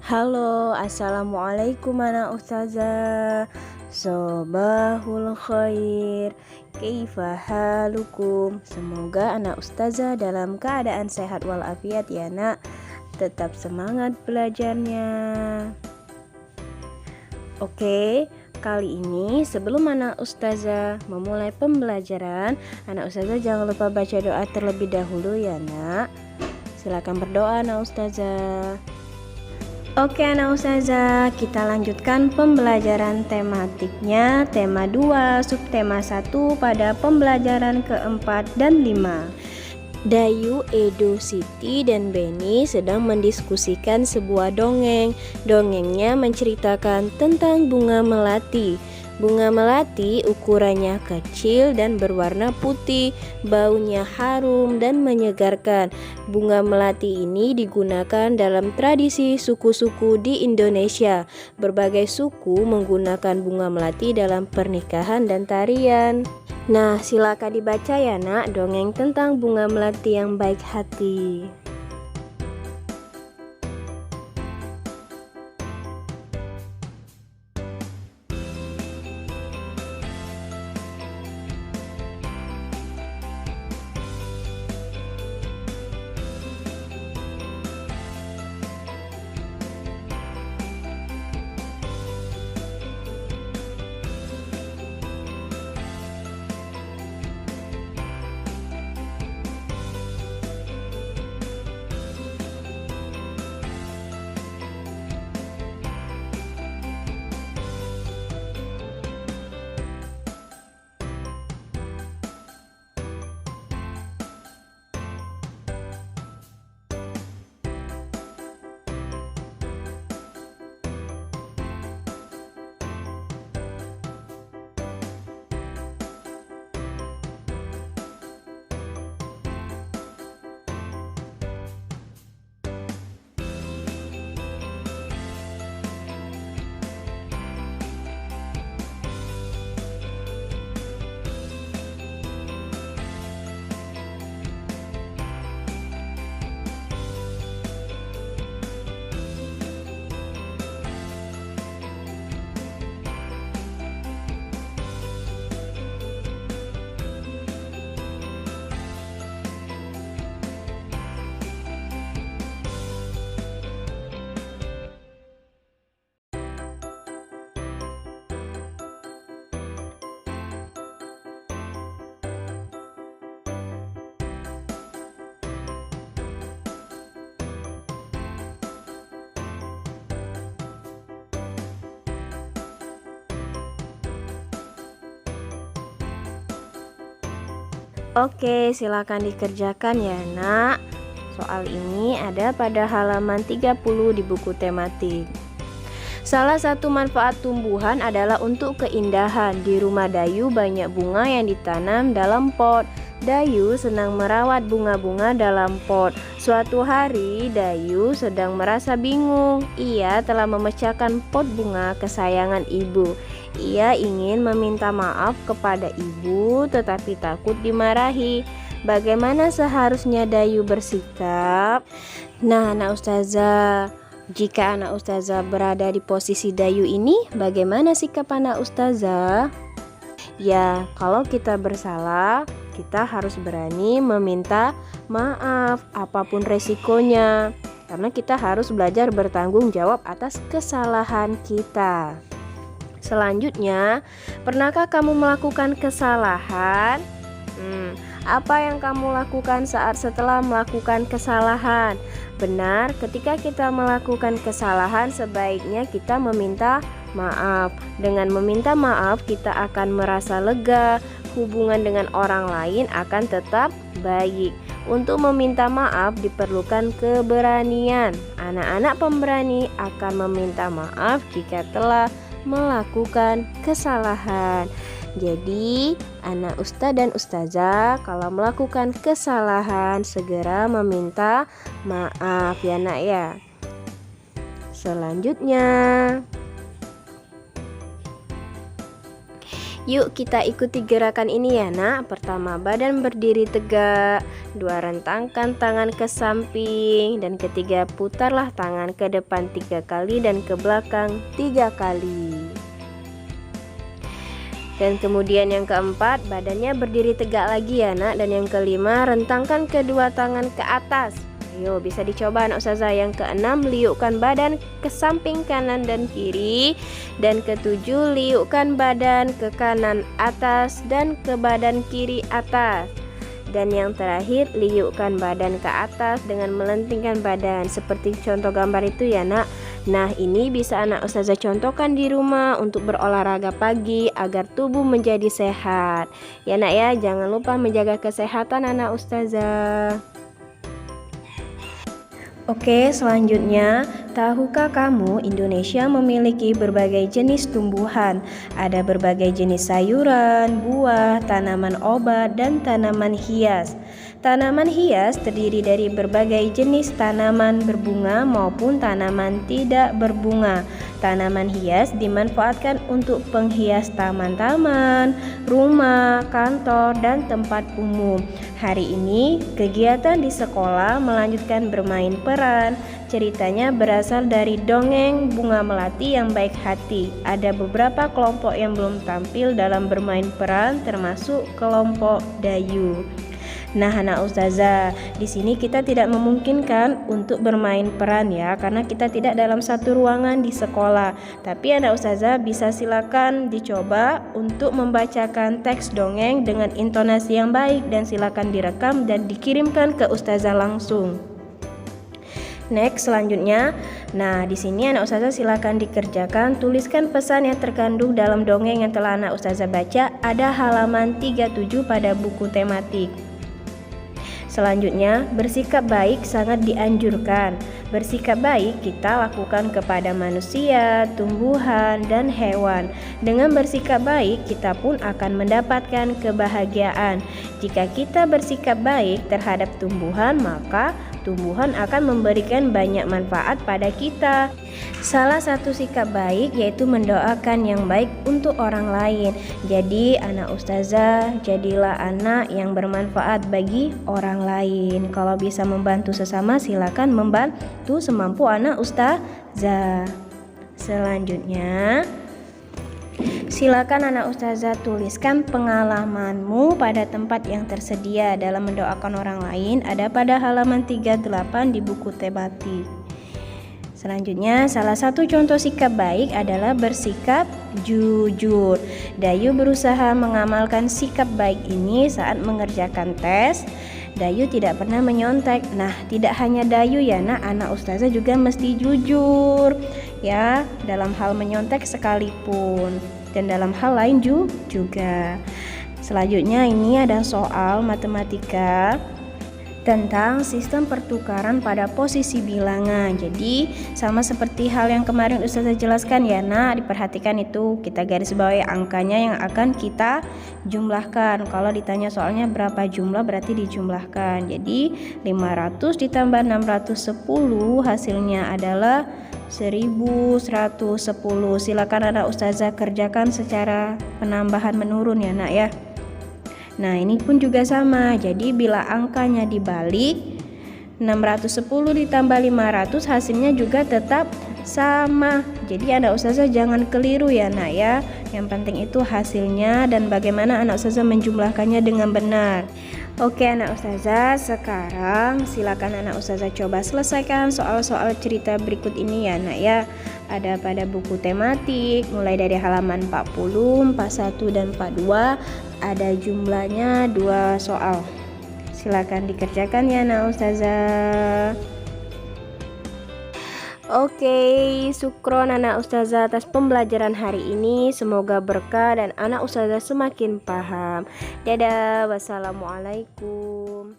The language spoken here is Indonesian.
Halo, assalamualaikum anak ustazah. Sobahul khair. Kaifa halukum? Semoga anak ustazah dalam keadaan sehat walafiat ya nak. Tetap semangat belajarnya. Oke, kali ini sebelum anak ustazah memulai pembelajaran, anak ustazah jangan lupa baca doa terlebih dahulu ya nak. Silakan berdoa anak ustazah. Oke anak ustazah, kita lanjutkan pembelajaran tematiknya. Tema 2, subtema 1 pada pembelajaran keempat dan 5. Dayu, Edo, Siti, dan Beni sedang mendiskusikan sebuah dongeng. Dongengnya menceritakan tentang bunga melati. Bunga melati ukurannya kecil dan berwarna putih, baunya harum dan menyegarkan. Bunga melati ini digunakan dalam tradisi suku-suku di Indonesia. Berbagai suku menggunakan bunga melati dalam pernikahan dan tarian. Nah, silakan dibaca ya nak, dongeng tentang bunga melati yang baik hati. Oke, silakan dikerjakan ya nak. Soal ini ada pada halaman 30 di buku tematik. Salah satu manfaat tumbuhan adalah untuk keindahan. Di rumah Dayu banyak bunga yang ditanam dalam pot. Dayu senang merawat bunga-bunga dalam pot. Suatu hari Dayu sedang merasa bingung. Ia telah memecahkan pot bunga kesayangan ibu. Ia ingin meminta maaf kepada ibu tetapi takut dimarahi. Bagaimana seharusnya Dayu bersikap? Nah, anak ustazah, jika anak ustazah berada di posisi Dayu ini, bagaimana sikap anak ustazah? Ya, kalau kita bersalah, kita harus berani meminta maaf apapun resikonya. Karena kita harus belajar bertanggung jawab atas kesalahan kita. Selanjutnya, pernahkah kamu melakukan kesalahan? Apa yang kamu lakukan saat setelah melakukan kesalahan? Benar, ketika kita melakukan kesalahan sebaiknya kita meminta maaf. Dengan meminta maaf kita akan merasa lega, hubungan dengan orang lain akan tetap baik. Untuk meminta maaf diperlukan keberanian. Anak-anak pemberani akan meminta maaf jika telah melakukan kesalahan. Jadi anak ustaz dan ustazah kalau melakukan kesalahan segera meminta maaf ya nak ya. Selanjutnya, Yuk kita ikuti gerakan ini ya nak. Pertama, badan berdiri tegak. Dua, rentangkan tangan ke samping. Dan ketiga, putarlah tangan ke depan 3 kali dan ke belakang 3 kali. Dan kemudian yang keempat, badannya berdiri tegak lagi ya nak. Dan yang kelima, rentangkan kedua tangan ke atas. Ayo bisa dicoba anak ustazah. Yang keenam, liukkan badan ke samping kanan dan kiri. Dan ketujuh, liukkan badan ke kanan atas dan ke badan kiri atas. Dan yang terakhir, liukkan badan ke atas dengan melentingkan badan seperti contoh gambar itu ya nak. Nah ini bisa anak ustazah contohkan di rumah untuk berolahraga pagi agar tubuh menjadi sehat. Ya nak ya, jangan lupa menjaga kesehatan anak ustazah. Oke, selanjutnya, tahukah kamu Indonesia memiliki berbagai jenis tumbuhan? Ada berbagai jenis sayuran, buah, tanaman obat, dan tanaman hias. Tanaman hias terdiri dari berbagai jenis tanaman berbunga maupun tanaman tidak berbunga. Tanaman hias dimanfaatkan untuk penghias taman-taman, rumah, kantor, dan tempat umum. Hari ini, kegiatan di sekolah melanjutkan bermain peran. Ceritanya berasal dari dongeng Bunga Melati yang Baik Hati. Ada beberapa kelompok yang belum tampil dalam bermain peran, termasuk kelompok Dayu. Nah, anak ustazah, di sini kita tidak memungkinkan untuk bermain peran ya, karena kita tidak dalam satu ruangan di sekolah. Tapi anak ustazah bisa silakan dicoba untuk membacakan teks dongeng dengan intonasi yang baik dan silakan direkam dan dikirimkan ke ustazah langsung. Next, selanjutnya, nah di sini anak ustazah silakan dikerjakan. Tuliskan pesan yang terkandung dalam dongeng yang telah anak ustazah baca. Ada halaman 37 pada buku tematik. Selanjutnya, bersikap baik sangat dianjurkan. Bersikap baik kita lakukan kepada manusia, tumbuhan, dan hewan. Dengan bersikap baik, kita pun akan mendapatkan kebahagiaan. Jika kita bersikap baik terhadap tumbuhan, maka tumbuhan akan memberikan banyak manfaat pada kita. Salah satu sikap baik yaitu mendoakan yang baik untuk orang lain. Jadi anak ustazah, jadilah anak yang bermanfaat bagi orang lain. Kalau bisa membantu sesama, silakan membantu semampu anak ustazah. Selanjutnya, silakan anak ustazah tuliskan pengalamanmu pada tempat yang tersedia dalam mendoakan orang lain. Ada pada halaman 38 di buku tematik. Selanjutnya, salah satu contoh sikap baik adalah bersikap jujur. Dayu berusaha mengamalkan sikap baik ini saat mengerjakan tes. Dayu tidak pernah menyontek. Nah, tidak hanya Dayu ya nak, anak ustazah juga mesti jujur ya, dalam hal menyontek sekalipun dan dalam hal lain juga. Selanjutnya ini ada soal matematika tentang sistem pertukaran pada posisi bilangan. Jadi sama seperti hal yang kemarin ustazah jelaskan ya nak, diperhatikan itu kita garis bawahi angkanya yang akan kita jumlahkan. Kalau ditanya soalnya berapa jumlah, berarti dijumlahkan. Jadi 500 ditambah 610 hasilnya adalah 1110. Silakan anak ustazah kerjakan secara penambahan menurun ya nak ya. Nah ini pun juga sama. Jadi bila angkanya dibalik, 610 ditambah 500 hasilnya juga tetap sama. Jadi anak ustazah jangan keliru ya nak ya. Yang penting itu hasilnya dan bagaimana anak ustazah menjumlahkannya dengan benar. Oke anak ustazah, sekarang silakan anak ustazah coba selesaikan soal-soal cerita berikut ini ya nak ya. Ada pada buku tematik mulai dari halaman 40, 41 dan 42. Ada jumlahnya 2 soal. Silakan dikerjakan ya anak ustazah. Oke, syukron anak ustazah atas pembelajaran hari ini. Semoga berkah dan anak ustazah semakin paham. Dadah, wassalamualaikum.